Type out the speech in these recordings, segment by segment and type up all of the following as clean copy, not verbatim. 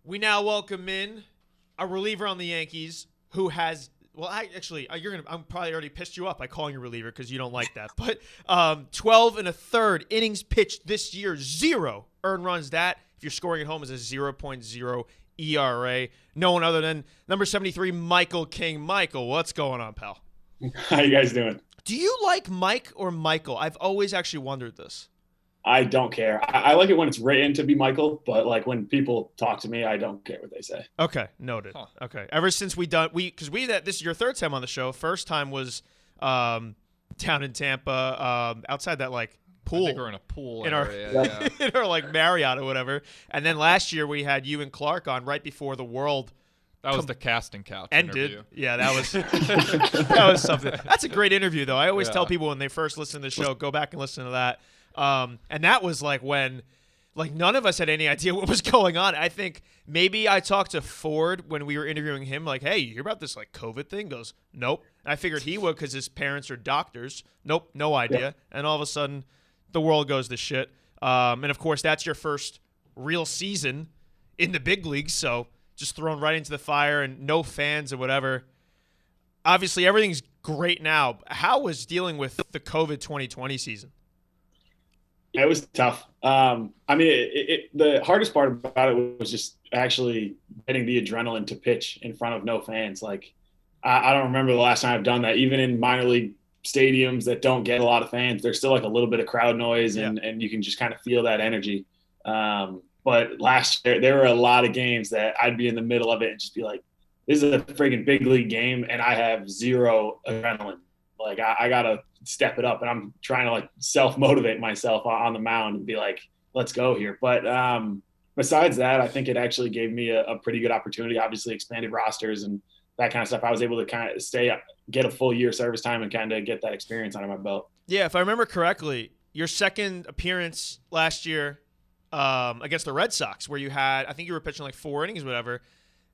We now welcome in a reliever on the Yankees who has, I'm probably already pissed you off by calling you reliever because you don't like that. But 12 and a third innings pitched this year, 0 earned runs. That, if you're scoring at home, is a 0.0 ERA. No one other than number 73, Michael King. Michael, what's going on, pal? How you guys doing? Do you like Mike or Michael? I've always actually wondered this. I don't care. I like it when it's written to be Michael, but like when people talk to me, I don't care what they say. Okay, noted. Huh. Okay, ever since this is your third time on the show. First time was down in Tampa, outside that like pool. I think we're in a pool in area, our in our like Marriott or whatever. And then last year we had you and Clark on right before the world. That was the casting couch ended. Interview. Yeah, that was that was something. That's a great interview though. I always tell people when they first listen to the show, go back and listen to that. And that was like when like none of us had any idea what was going on. I think maybe I talked to Ford when we were interviewing him, like, hey, you hear about this like COVID thing? He goes, nope. And I figured he would because his parents are doctors. Nope, no idea. Yeah. And all of a sudden the world goes to shit. And of course that's your first real season in the big leagues. So just thrown right into the fire and no fans or whatever. Obviously everything's great now. How was dealing with the COVID 2020 season? It was tough. I mean, the hardest part about it was just actually getting the adrenaline to pitch in front of no fans. Like, I don't remember the last time I've done that. Even in minor league stadiums that don't get a lot of fans, there's still like a little bit of crowd noise, and you can just kind of feel that energy. But last year, there were a lot of games that I'd be in the middle of it and just be like, this is a friggin' big league game, and I have zero adrenaline. Like, I got to step it up, and I'm trying to like self-motivate myself on the mound and be like, let's go here. But besides that, I think it actually gave me a pretty good opportunity, obviously expanded rosters and that kind of stuff. I was able to kind of get a full year service time and kind of get that experience under my belt. Yeah, if I remember correctly, your second appearance last year against the Red Sox, where I think you were pitching like 4 innings or whatever.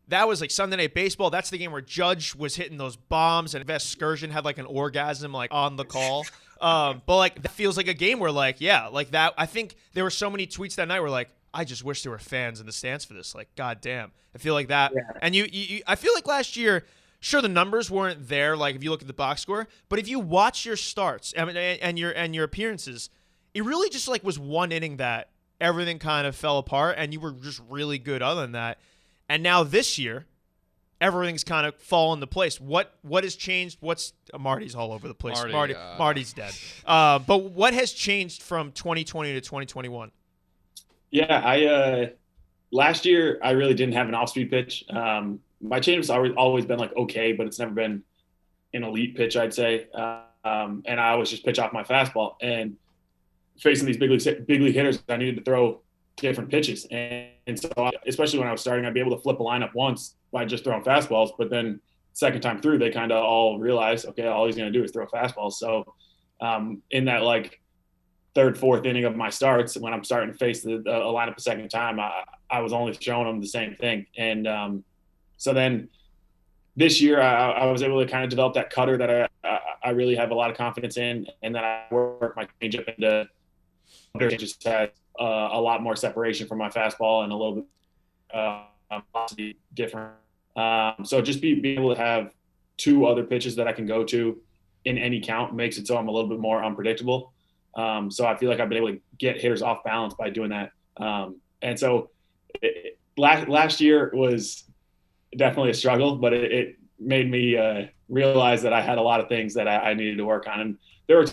That was like Sunday Night Baseball. That's the game where Judge was hitting those bombs and Vescursion had like an orgasm like on the call. But like that feels like a game where like, yeah, like that. I think there were so many tweets that night where like, I just wish there were fans in the stands for this. Like, goddamn. I feel like that. Yeah. And I feel like last year, sure, the numbers weren't there. Like if you look at the box score, but if you watch your starts and your appearances, it really just like was one inning that everything kind of fell apart and you were just really good other than that. And now this year, everything's kind of fallen into place. What has changed? Marty's all over the place. Marty's dead. But what has changed from 2020 to 2021? Yeah, last year I really didn't have an off-speed pitch. My changeup's always been like okay, but it's never been an elite pitch, I'd say. And I always just pitch off my fastball. And facing these big league hitters, I needed to throw different pitches. And so, especially when I was starting, I'd be able to flip a lineup once by just throwing fastballs. But then second time through, they kind of all realized, okay, all he's going to do is throw fastballs. So in that like third, fourth inning of my starts, when I'm starting to face a lineup a second time, I was only showing them the same thing. And so then this year, I was able to kind of develop that cutter that I really have a lot of confidence in. And then I work my changeup into just had a lot more separation from my fastball and a little bit possibly different. So just being able to have 2 other pitches that I can go to in any count makes it so I'm a little bit more unpredictable. So I feel like I've been able to get hitters off balance by doing that. And so last year was definitely a struggle, but it made me realize that I had a lot of things that I needed to work on. And there were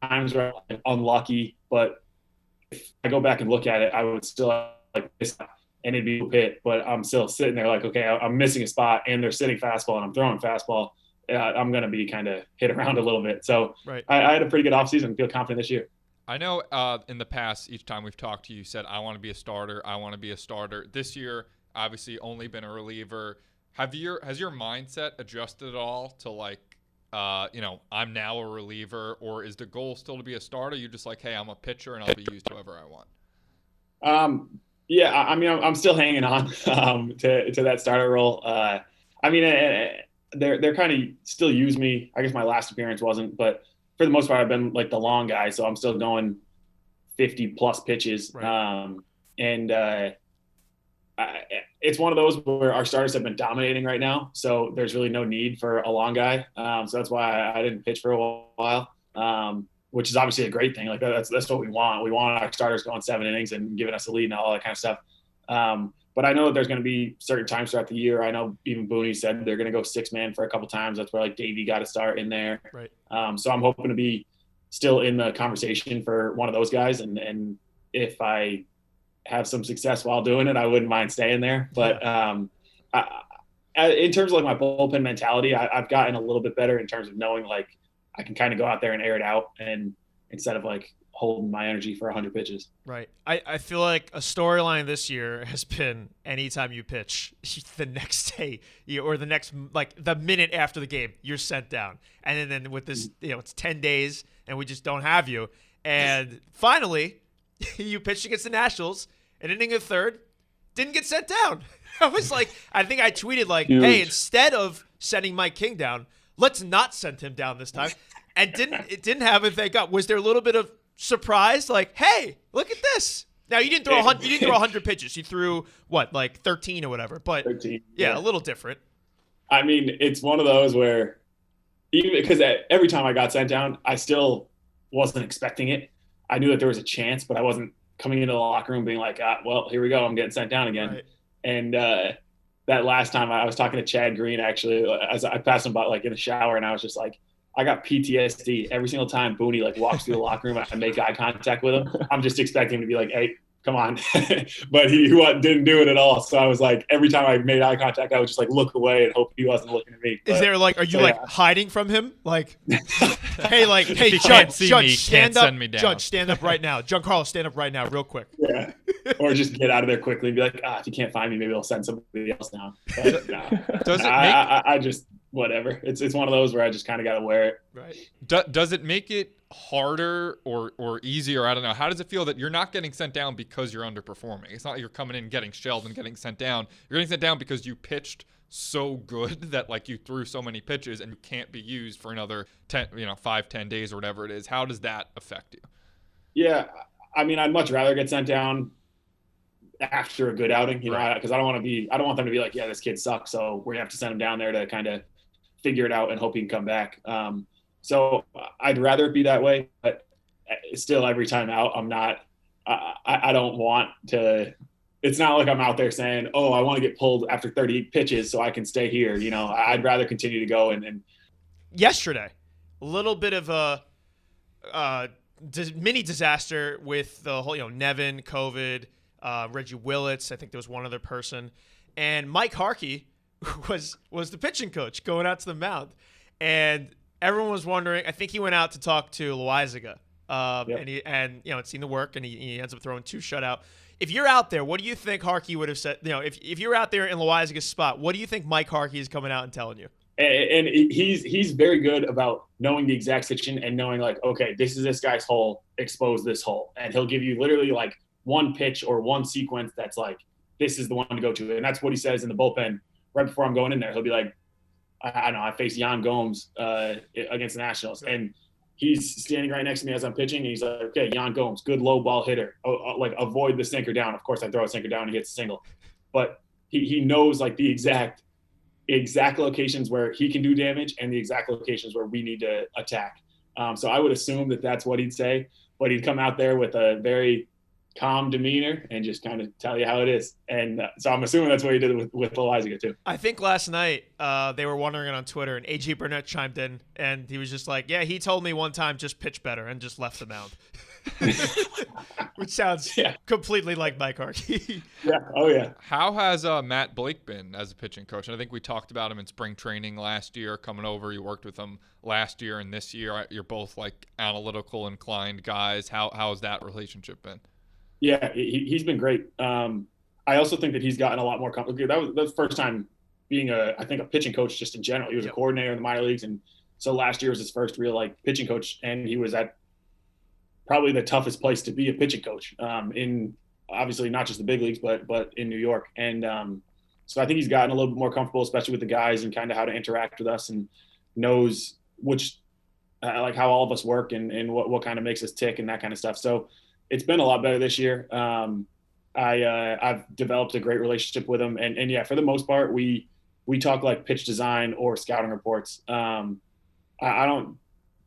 times where I was unlucky, but if I go back and look at it, I would still like miss and it'd be a hit, but I'm still sitting there like, okay, I'm missing a spot and they're sitting fastball and I'm throwing fastball. I'm going to be kind of hit around a little bit. So right. I had a pretty good offseason and feel confident this year. I know in the past, each time we've talked to you, you said, I want to be a starter. I want to be a starter. This year, obviously only been a reliever. Has your mindset adjusted at all to like, I'm now a reliever, or is the goal still to be a starter? You're just like, hey, I'm a pitcher and I'll be used however I want. Yeah, I mean, I'm still hanging on to that starter role. They're kind of still use me. I guess my last appearance wasn't, but for the most part, I've been like the long guy, so I'm still going 50 plus pitches. Right. it's one of those where our starters have been dominating right now, so there's really no need for a long guy. So that's why I didn't pitch for a while, which is obviously a great thing. Like that's what we want. We want our starters going 7 innings and giving us a lead and all that kind of stuff. But I know that there's going to be certain times throughout the year. I know even Booney said they're going to go 6-man for a couple times. That's where like Davey got to start in there. Right. So I'm hoping to be still in the conversation for one of those guys. And if I have some success while doing it, I wouldn't mind staying there. But in terms of like my bullpen mentality, I've gotten a little bit better in terms of knowing like I can kind of go out there and air it out, and instead of like holding my energy for 100 pitches. Right. I feel like a storyline this year has been anytime you pitch the next day or the next, like the minute after the game, you're sent down. And then with this, it's 10 days and we just don't have you. And finally, you pitched against the Nationals, an inning of third, didn't get sent down. I was like, I think I tweeted like, hey, instead of sending Mike King down, let's not send him down this time. And it didn't happen, thank God. Was there a little bit of surprise, like, hey, look at this? Now you didn't throw 100 pitches. You threw what, like 13 or whatever. But 13, yeah, a little different. I mean, it's one of those where even because every time I got sent down, I still wasn't expecting it. I knew that there was a chance, but I wasn't coming into the locker room being like, well, here we go, I'm getting sent down again. Right. And that last time I was talking to Chad Green, actually, as I passed him by like in the shower, and I was just like, I got PTSD every single time Booney like walks through the locker room and I make eye contact with him. I'm just expecting him to be like, hey, come on. But he didn't do it at all. So I was like, every time I made eye contact, I would just like look away and hope he wasn't looking at me. Is there like, are you hiding from him? Like, hey, Judge, stand up. Judge, stand up right now. Giancarlo, stand up right now, real quick. Yeah. Or just get out of there quickly and be like, if you can't find me, maybe I'll send somebody else down. But, no. I just, whatever. It's one of those where I just kind of got to wear it. Right. Does it make it harder or easier? I don't know. How does it feel that you're not getting sent down because you're underperforming? It's not like you're coming in getting shelled and getting sent down. You're getting sent down because you pitched so good that like you threw so many pitches and you can't be used for another 5-10 days or whatever it is. How does that affect you? Yeah. I mean, I'd much rather get sent down after a good outing, because I don't want them to be like, yeah, this kid sucks, so we're gonna have to send him down there to kind of figure it out and hope he can come back. So I'd rather it be that way, but still every time out, I'm not, I don't want to, it's not like I'm out there saying, oh, I want to get pulled after 30 pitches so I can stay here. I'd rather continue to go. And yesterday, a little bit of a mini disaster with the whole, Nevin, COVID, Reggie Willits. I think there was one other person, and Mike Harkey was the pitching coach going out to the mound, and everyone was wondering. I think he went out to talk to Loizaga, and it seemed to work, and he ends up throwing 2 shutout. If you're out there, what do you think Harkey would have said? If you're out there in Loizaga's spot, what do you think Mike Harkey is coming out and telling you? And he's very good about knowing the exact situation and knowing like, okay, this is this guy's hole, expose this hole, and he'll give you literally like one pitch or one sequence that's like, this is the one to go to, and that's what he says in the bullpen right before I'm going in there. He'll be like, I know I faced Yan Gomes against the Nationals, and he's standing right next to me as I'm pitching, and he's like, okay, Yan Gomes, good low ball hitter. Like, avoid the sinker down. Of course, I throw a sinker down and he hits a single. But he knows, like, the exact locations where he can do damage and the exact locations where we need to attack. So I would assume that that's what he'd say. But he'd come out there with a very calm demeanor and just kind of tell you how it is. And so I'm assuming that's what he did with Loizaga too. I think last night they were wondering it on Twitter, and AJ Burnett chimed in, and he was just like, yeah, he told me one time just pitch better, and just left the mound. Which sounds completely like Mike Harkey. Yeah. Oh, yeah. How has Matt Blake been as a pitching coach? And I think we talked about him in spring training last year, coming over. You worked with him last year and this year. You're both like analytical inclined guys. How has that relationship been? Yeah, he's been great. I also think that he's gotten a lot more complicated. That was the first time being I think a pitching coach just in general. He was a coordinator in the minor leagues, and so last year was his first real like pitching coach, and he was at probably the toughest place to be a pitching coach in obviously not just the big leagues, but in New York. And so I think he's gotten a little bit more comfortable, especially with the guys and kind of how to interact with us, and knows which like how all of us work and what kind of makes us tick and that kind of stuff. So it's been a lot better this year. I've developed a great relationship with him, and yeah, for the most part, we talk like pitch design or scouting reports. I don't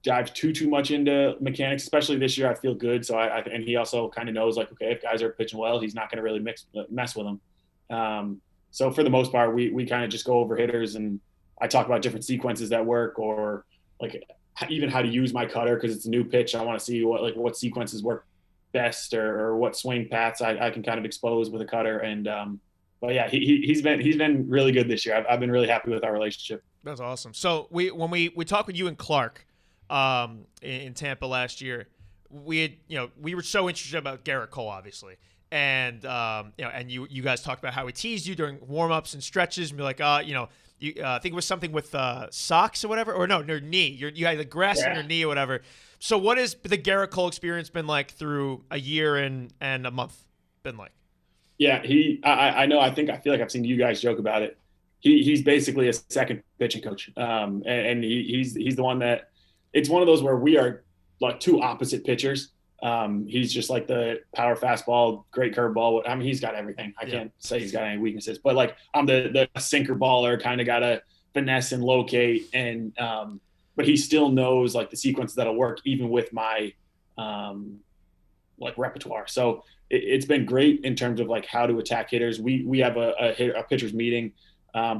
dive too much into mechanics, especially this year. I feel good, so and he also kind of knows like, okay, if guys are pitching well, he's not going to really mess with them. So for the most part, we kind of just go over hitters, and I talk about different sequences that work, or like even how to use my cutter because it's a new pitch. I want to see what sequences work best, or what swing paths I can kind of expose with a cutter. And but yeah, he's been really good this year. I've been really happy with our relationship. That's awesome. So when we talked with you and Clark in Tampa last year, we were so interested about Gerrit Cole, obviously. And and you guys talked about how he teased you during warm-ups and stretches, and be like, I think it was something with socks or whatever, or no, your knee. You had the grass in your knee or whatever. So what has the Gerrit Cole experience been like through a year and a month been like? Yeah, I know. I feel like I've seen you guys joke about it. He's basically a second pitching coach, and he's the one that it's one of those where we are like two opposite pitchers. He's just like the power fastball, great curveball. I mean, he's got everything. I can't say he's got any weaknesses, but like I'm the sinker baller, kind of got to finesse and locate, and but he still knows like the sequence that'll work even with my like repertoire. So it's been great in terms of like how to attack hitters. We have a pitchers meeting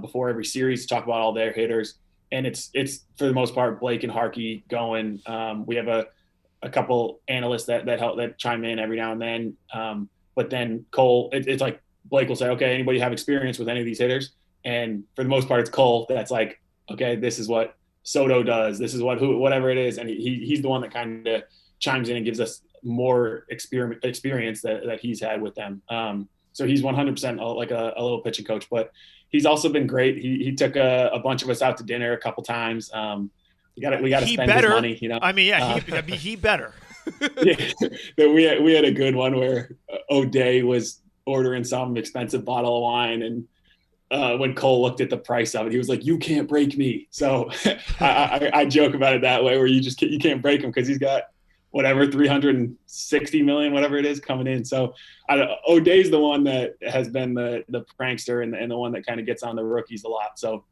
before every series to talk about all their hitters, and it's for the most part Blake and Harkey going. We have a couple analysts that chime in every now and then. But then Cole, it's like Blake will say, okay, anybody have experience with any of these hitters? And for the most part, it's Cole that's like, okay, this is what Soto does. This is whatever it is. And he's the one that kind of chimes in and gives us more experience that he's had with them. So he's 100% like a little pitching coach, but he's also been great. He took a bunch of us out to dinner a couple times. We got to spend his money, you know. I mean, yeah, he better. Yeah, we had a good one where O'Day was ordering some expensive bottle of wine, and when Cole looked at the price of it, he was like, "You can't break me." So I joke about it that way, where you can't break him because he's got whatever 360 million, whatever it is, coming in. So O'Day's the one that has been the prankster and the one that kind of gets on the rookies a lot. So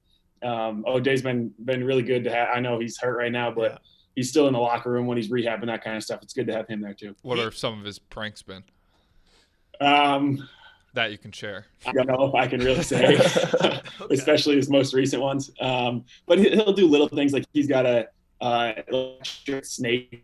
O'Day's been really good to have. I know he's hurt right now, but he's still in the locker room when he's rehabbing, that kind of stuff. It's good to have him there too. What are some of his pranks been? That you can share. I don't know if I can really say, especially his most recent ones. But he'll do little things like he's got a electric snake.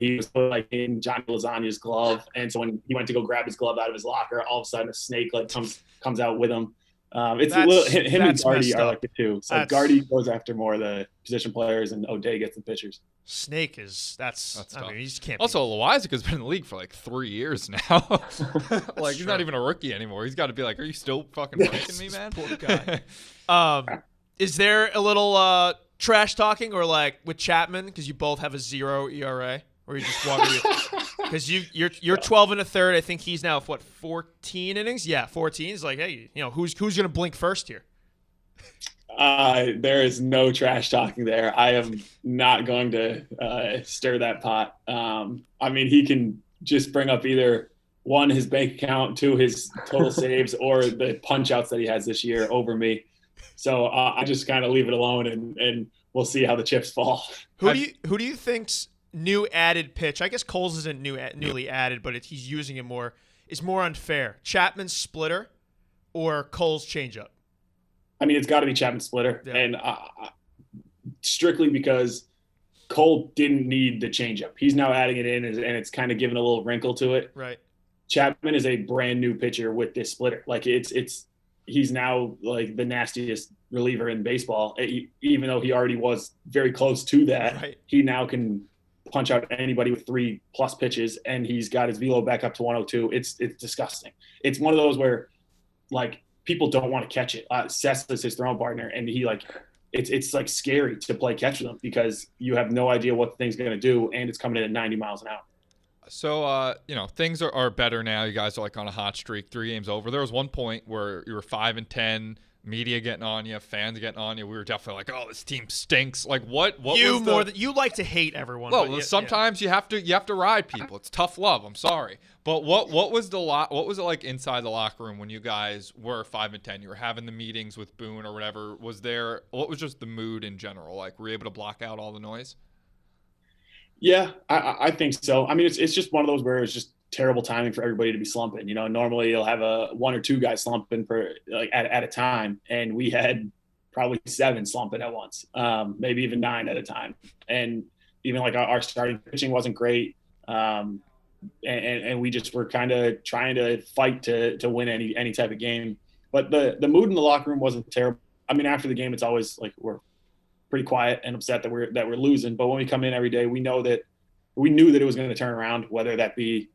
He was put like in Johnny Lasagna's glove, and so when he went to go grab his glove out of his locker, all of a sudden a snake like comes out with him. Him and Gardy are like the two. So Gardy goes after more of the position players, and O'Day gets the pitchers. Snake that's I mean, you just can't. Also, Loizaca's been in the league for like 3 years now. Like he's not even a rookie anymore. He's got to be like, are you still fucking pranking me, man? Poor guy. Is there a little trash talking or like with Chapman because you both have a 0 ERA? Or you just walk because you're 12 and a third. I think he's now 14 innings. Yeah, 14. It's like, hey, who's gonna blink first here? There is no trash talking there. I am not going to stir that pot. I mean, he can just bring up either one, his bank account, two, his total saves, or the punch outs that he has this year over me. So I just kind of leave it alone, and we'll see how the chips fall. Who do you think's new added pitch? I guess Cole's isn't newly added, but he's using it more. Is more unfair, Chapman's splitter or Cole's changeup? I mean, it's got to be Chapman's splitter, and strictly because Cole didn't need the changeup. He's now adding it in, and it's kind of giving a little wrinkle to it. Right. Chapman is a brand new pitcher with this splitter. Like he's now like the nastiest reliever in baseball. Even though he already was very close to that, right. He now can punch out anybody with 3+ pitches, and he's got his velo back up to 102. It's disgusting. It's one of those where like people don't want to catch it. Seth is his throwing partner, and he like it's like scary to play catch with him because you have no idea what the thing's going to do, and it's coming in at 90 miles an hour. So, things are better now. You guys are like on a hot streak, 3 games over. There was one point where you were 5-10. media getting on you, fans getting on you. We were definitely like, "Oh, this team stinks." Like, what You was more than you like to hate everyone. well, but sometimes you have to ride people. It's tough love. I'm sorry, but what was what was it like inside the locker room when you guys were 5-10? You were having the meetings with Boone or whatever. What was just the mood in general? Like, were you able to block out all the noise? Yeah, I think so. I mean, it's just one of those where it's just terrible timing for everybody to be slumping. Normally you'll have one or two guys slumping for like at a time, and we had probably 7 slumping at once, maybe even 9 at a time. And even like our starting pitching wasn't great, and we just were kind of trying to fight to win any type of game. But the mood in the locker room wasn't terrible. I mean, after the game, it's always like we're pretty quiet and upset that we're losing. But when we come in every day, we knew that it was going to turn around, whether that be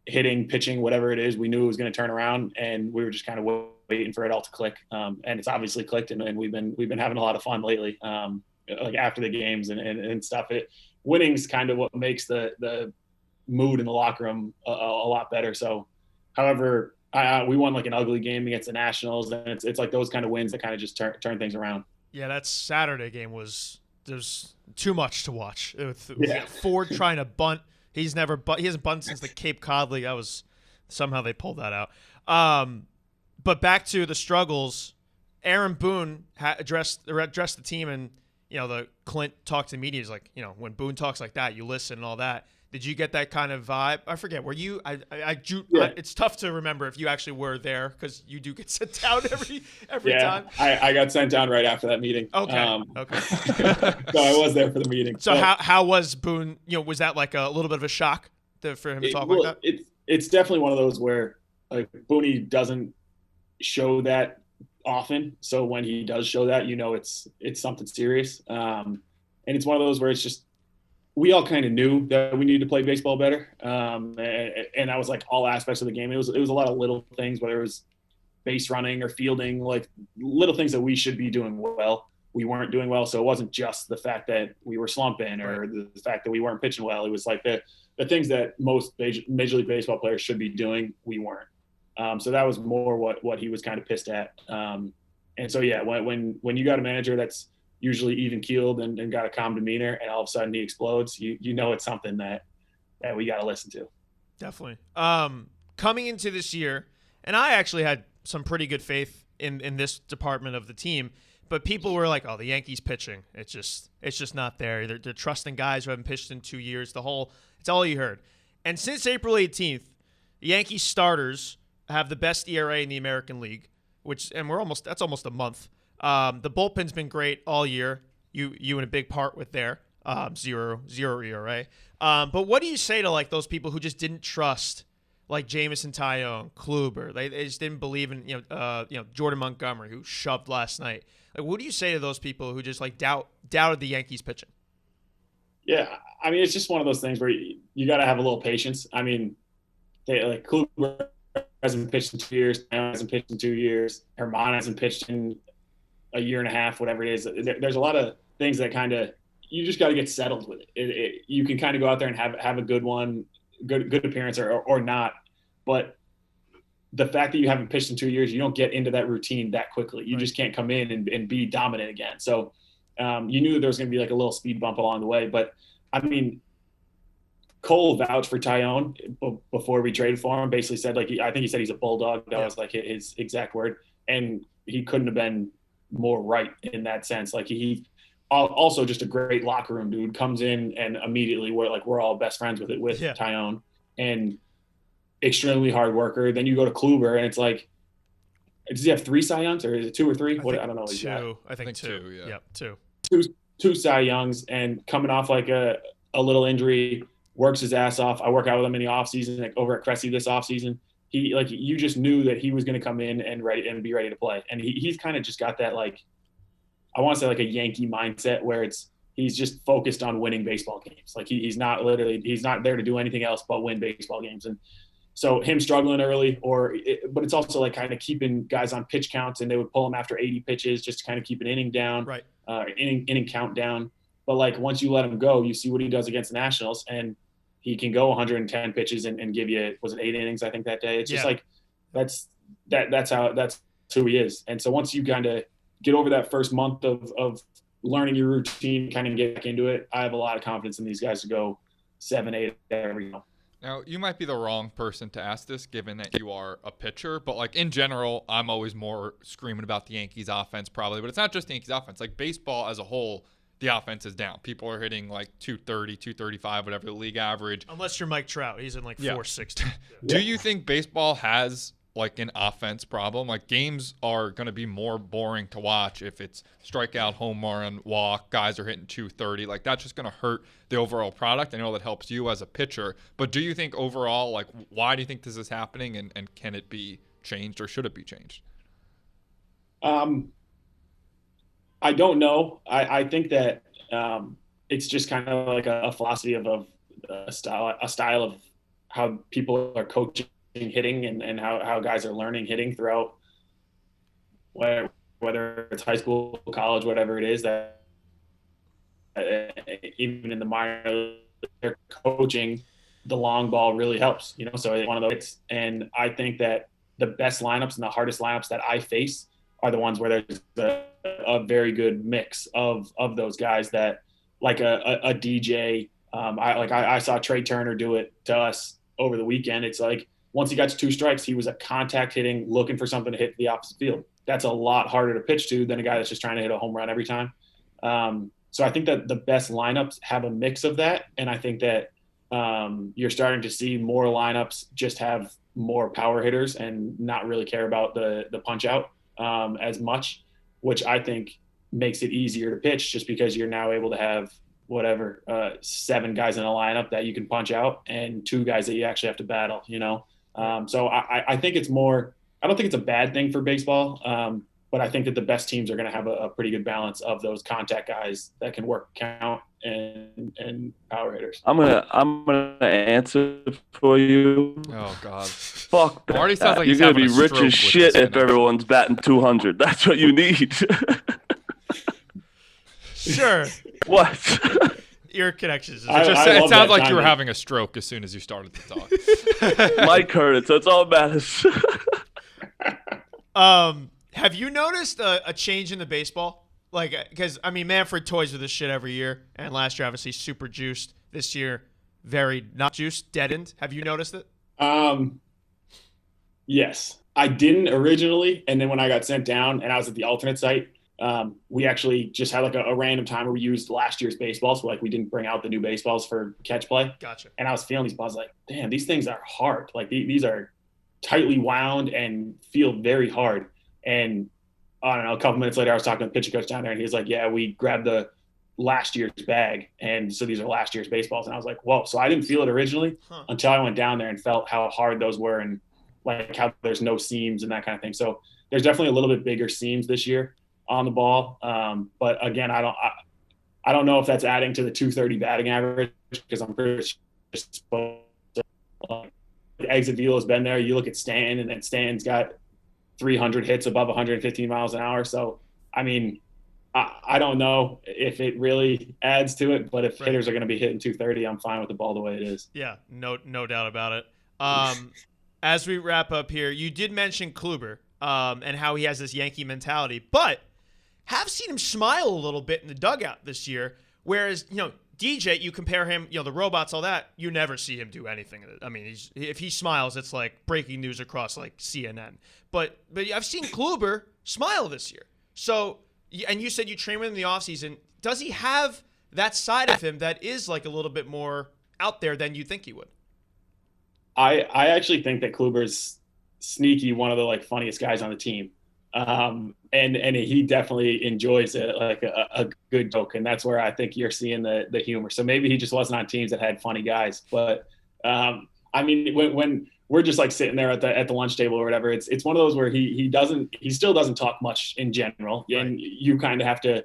hitting, pitching, whatever it is. We knew it was going to turn around, and we were just kind of waiting for it all to click. And it's obviously clicked, and we've been having a lot of fun lately. Like after the games and stuff. Winning's kind of what makes the mood in the locker room a lot better. So, however, we won like an ugly game against the Nationals, and it's like those kind of wins that kind of just turn things around. Yeah, that Saturday game there's too much to watch. With Yeah. Ford trying to bunt. He hasn't bunted since the Cape Cod League. That was somehow they pulled that out. But back to the struggles. Aaron Boone addressed the team, and the Clint talked to the media. He's like, when Boone talks like that, you listen and all that. Did you get that kind of vibe? I forget. Were you? It's tough to remember if you actually were there because you do get sent down every time. I got sent down right after that meeting. Okay. So I was there for the meeting. So how was Boone? Was that like a little bit of a shock for him to talk like that? It's definitely one of those where like Booney doesn't show that often. So when he does show that, it's something serious. And it's one of those where it's just. We all kind of knew that we needed to play baseball better, and that was like all aspects of the game. It was a lot of little things, whether it was base running or fielding, like little things that we should be doing well. We weren't doing well, so it wasn't just the fact that we were slumping or the fact that we weren't pitching well. It was like the things that most Major League Baseball players should be doing, we weren't. So that was more what he was kind of pissed at. And so yeah, when you got a manager that's usually even keeled and got a calm demeanor, and all of a sudden he explodes, it's something that we got to listen to. Definitely. Coming into this year, and I actually had some pretty good faith in this department of the team, but people were like, "Oh, the Yankees pitching, it's just not there. They're trusting guys who haven't pitched in 2 years." It's all you heard. And since April 18th, the Yankees starters have the best ERA in the American League, that's almost a month. The bullpen's been great all year. You in a big part with their 0 ERA. But what do you say to like those people who just didn't trust like Jamison Tyone, Kluber? They just didn't believe in Jordan Montgomery, who shoved last night. Like, what do you say to those people who just like doubted the Yankees pitching? Yeah, I mean, it's just one of those things where you got to have a little patience. I mean, Kluber hasn't pitched in 2 years. Tyone hasn't pitched in 2 years. Herman hasn't pitched in a year and a half, whatever it is. There's a lot of things that kind of you just got to get settled with it. You can kind of go out there and have a good one, good appearance or not. But the fact that you haven't pitched in 2 years, you don't get into that routine that quickly. You just can't come in and be dominant again. So you knew that there was going to be like a little speed bump along the way. But I mean, Cole vouched for Tyone before we traded for him. Basically said I think he said he's a bulldog. That was like his exact word, and he couldn't have been more right in that sense. Like he also just a great locker room dude, comes in and immediately we're all best friends with Tyone, and extremely hard worker. Then you go to Kluber and it's like, does he have 3 Cy Youngs or is it 2 or 3? I don't know. Two. I think two. Yeah. Yep, two. Two Cy Youngs, and coming off like a little injury, works his ass off. I work out with him in the off season, like over at Cressy this off season. You just knew that he was going to come in and be ready to play. And he's kind of just got that, like, I want to say like a Yankee mindset where he's just focused on winning baseball games. Like he's not there to do anything else but win baseball games. And so him struggling early but it's also like kind of keeping guys on pitch counts, and they would pull him after 80 pitches just to kind of keep an inning down, right. Inning count down. But like once you let him go, you see what he does against the Nationals, and he can go 110 pitches and give you, was it 8 innings, I think, that day. It's just like that's who he is. And so once you kind of get over that first month of learning your routine, kind of get back into it, I have a lot of confidence in these guys to go 7-8 every month. Now, you might be the wrong person to ask this given that you are a pitcher, but like in general, I'm always more screaming about the Yankees offense probably, but it's not just the Yankees offense. Like baseball as a whole, the offense is down. People are hitting like 230, 235, whatever the league average. Unless you're Mike Trout. He's in like 460. Do you think baseball has like an offense problem? Like games are going to be more boring to watch if it's strikeout, home run, walk, guys are hitting 230. Like that's just going to hurt the overall product. I know that helps you as a pitcher, but do you think overall, like why do you think this is happening and can it be changed or should it be changed? I don't know. I think that it's just kind of like a philosophy of a style of how people are coaching hitting and how guys are learning hitting throughout whether it's high school, college, whatever it is, that even in the minor they're coaching, the long ball really helps, so it's one of those. And I think that the best lineups and the hardest lineups that I face are the ones where there's a very good mix of those guys that like a DJ. I saw Trey Turner do it to us over the weekend. It's like, once he got to 2 strikes, he was a contact hitting, looking for something to hit the opposite field. That's a lot harder to pitch to than a guy that's just trying to hit a home run every time. So I think that the best lineups have a mix of that. And I think that you're starting to see more lineups just have more power hitters and not really care about the punch out as much, which I think makes it easier to pitch just because you're now able to have 7 guys in a lineup that you can punch out and 2 guys that you actually have to battle, So I think it's more – I don't think it's a bad thing for baseball, but I think that the best teams are going to have a pretty good balance of those contact guys that can work count and power hitters. I'm gonna answer for you. Oh God! Fuck that. Marty sounds like you're he's gonna having be a rich stroke as with shit this if connection. everyone's batting 200. That's what you need. Sure. What? Your connection is. It love sounds that like you were timing. having a stroke as soon as you started to talk. Mike heard it, so it's all that matters. Have you noticed a change in the baseball? Like, because I mean, Manfred toys with this shit every year, and last year obviously super juiced. This year, very not juiced, deadened. Have you noticed it? Yes, I didn't originally, and then when I got sent down and I was at the alternate site, we actually just had like a random time where we used last year's baseballs. So like we didn't bring out the new baseballs for catch play. Gotcha. And I was feeling these balls like, damn, these things are hard. Like these are tightly wound and feel very hard. And I don't know, a couple minutes later, I was talking to the pitching coach down there and he was like, yeah, we grabbed the last year's bag. And so these are last year's baseballs. And I was like, whoa. So I didn't feel it originally until I went down there and felt how hard those were and like how there's no seams and that kind of thing. So there's definitely a little bit bigger seams this year on the ball. But again, I don't know if that's adding to the 230 batting average because I'm pretty sure the exit velo has been there. You look at Stanton and then Stanton's got 300 hits above 115 miles an hour. So, I mean, I don't know if it really adds to it, but if hitters are going to be hitting 230, I'm fine with the ball the way it is. Yeah, no doubt about it. As we wrap up here, you did mention Kluber and how he has this Yankee mentality, but have seen him smile a little bit in the dugout this year, whereas, DJ, you compare him, the robots, all that, you never see him do anything. I mean, if he smiles, it's like breaking news across like CNN. But I've seen Kluber smile this year. So, and you said you train with him in the offseason. Does he have that side of him that is like a little bit more out there than you think he would? I actually think that Kluber's sneaky, one of the like funniest guys on the team. And he definitely enjoys it, like a good joke. And that's where I think you're seeing the humor. So maybe he just wasn't on teams that had funny guys, but, I mean, when we're just like sitting there at the lunch table or whatever, it's one of those where he still doesn't talk much in general. Right. And you kind of have to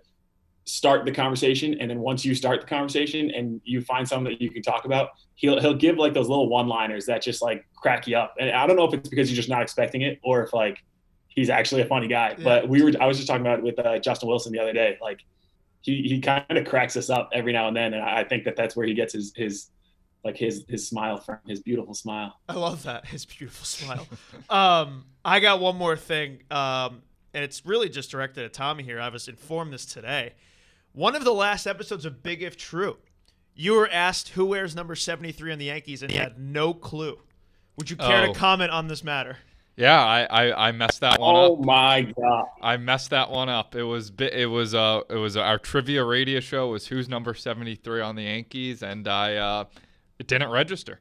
start the conversation. And then once you start the conversation and you find something that you can talk about, he'll give like those little one-liners that just like crack you up. And I don't know if it's because you're just not expecting it or if like, he's actually a funny guy. Yeah. But I was just talking about it with Justin Wilson the other day. Like he kind of cracks us up every now and then. And I think that that's where he gets his like his smile from his beautiful smile. I love that, his beautiful smile. I got one more thing, and it's really just directed at Tommy here. I was informed this today. One of the last episodes of Big If True, you were asked who wears number 73 on the Yankees, and you had no clue. Would you care to comment on this matter? Yeah, I messed that one up. Oh my God! I messed that one up. It was our trivia radio show was who's number 73 on the Yankees, and it didn't register.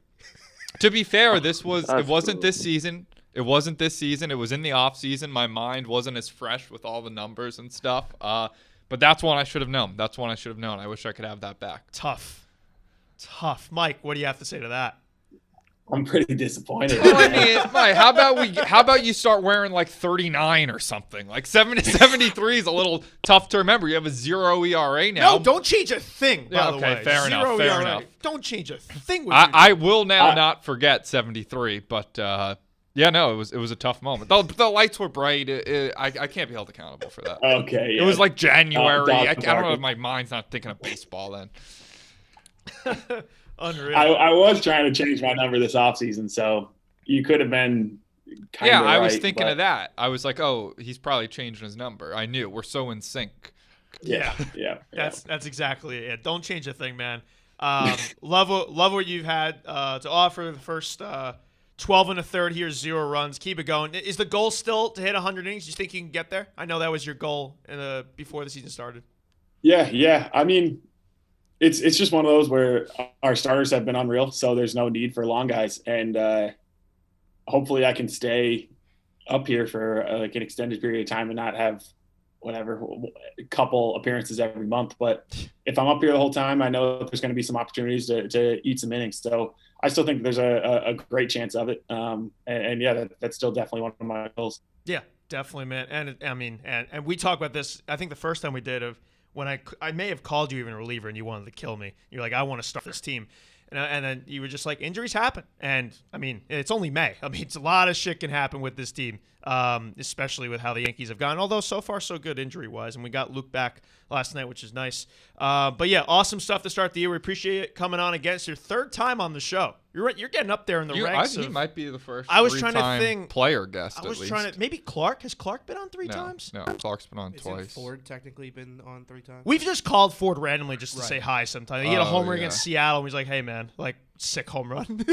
To be fair, it wasn't this season. It wasn't this season. It was in the off season. My mind wasn't as fresh with all the numbers and stuff. But that's one I should have known. I wish I could have that back. Tough. Mike, what do you have to say to that? I'm pretty disappointed. Well, I mean, Mike, how about you start wearing like 39 or something? Like 73 is a little tough to remember. You have a 0 ERA now. No, don't change a thing, by the way. Fair enough. Don't change a thing. I will now not forget 73, but yeah, no, it was a tough moment. The lights were bright. I can't be held accountable for that. Okay. Yeah. It was like January. I don't know if my mind's not thinking of baseball then. Unreal. I was trying to change my number this offseason, so you could have been kind of right. Yeah, I was thinking of that. I was like, oh, he's probably changing his number. I knew. We're so in sync. Yeah. That's exactly it. Don't change a thing, man. Love what you've had to offer. The first 12 and a third here, 0 runs. Keep it going. Is the goal still to hit 100 innings? Do you think you can get there? I know that was your goal before the season started. Yeah. I mean, it's just one of those where our starters have been unreal, so there's no need for long guys. And hopefully I can stay up here for like an extended period of time and not have a couple appearances every month. But if I'm up here the whole time, I know there's going to be some opportunities to eat some innings. So I still think there's a great chance of it. And yeah, that's still definitely one of my goals. Yeah, definitely, man. And I mean, and we talked about this, I think the first time we did, of when I may have called you even a reliever and you wanted to kill me. You're like, I want to start this team. And then you were just like, injuries happen. And, I mean, it's only May. I mean, it's a lot of shit can happen with this team, especially with how the Yankees have gone. Although so far so good injury-wise. And we got Luke back last night, which is nice. But, yeah, awesome stuff to start the year. We appreciate it coming on again. It's your third time on the show. You're getting up there in the ranks. He might be the first I was trying to think, player guest, I was trying to – maybe Clark? Has Clark been on 3 times? No, Clark's been on twice. Isn't Ford technically been on 3 times? We've just called Ford randomly just to say hi sometimes. He had a homer against Seattle, and he's like, hey, man, like, sick home run.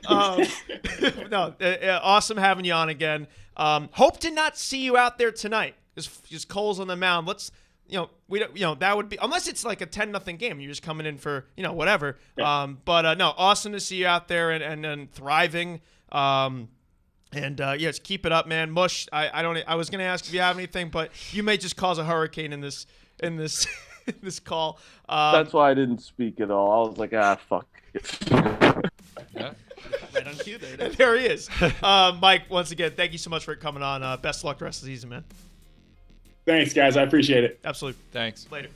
Awesome having you on again. Hope to not see you out there tonight because Cole's on the mound. Let's – that would be, unless it's like a 10-0 game, you're just coming in for, whatever. Yeah. No, awesome to see you out there and thriving. Just keep it up, man. Mush, I was going to ask if you have anything, but you may just cause a hurricane in this this call. That's why I didn't speak at all. I was like, fuck it. Yeah. Right on cue there. There he is. Mike, once again, thank you so much for coming on. Best of luck the rest of the season, man. Thanks, guys. I appreciate it. Absolutely. Thanks. Later.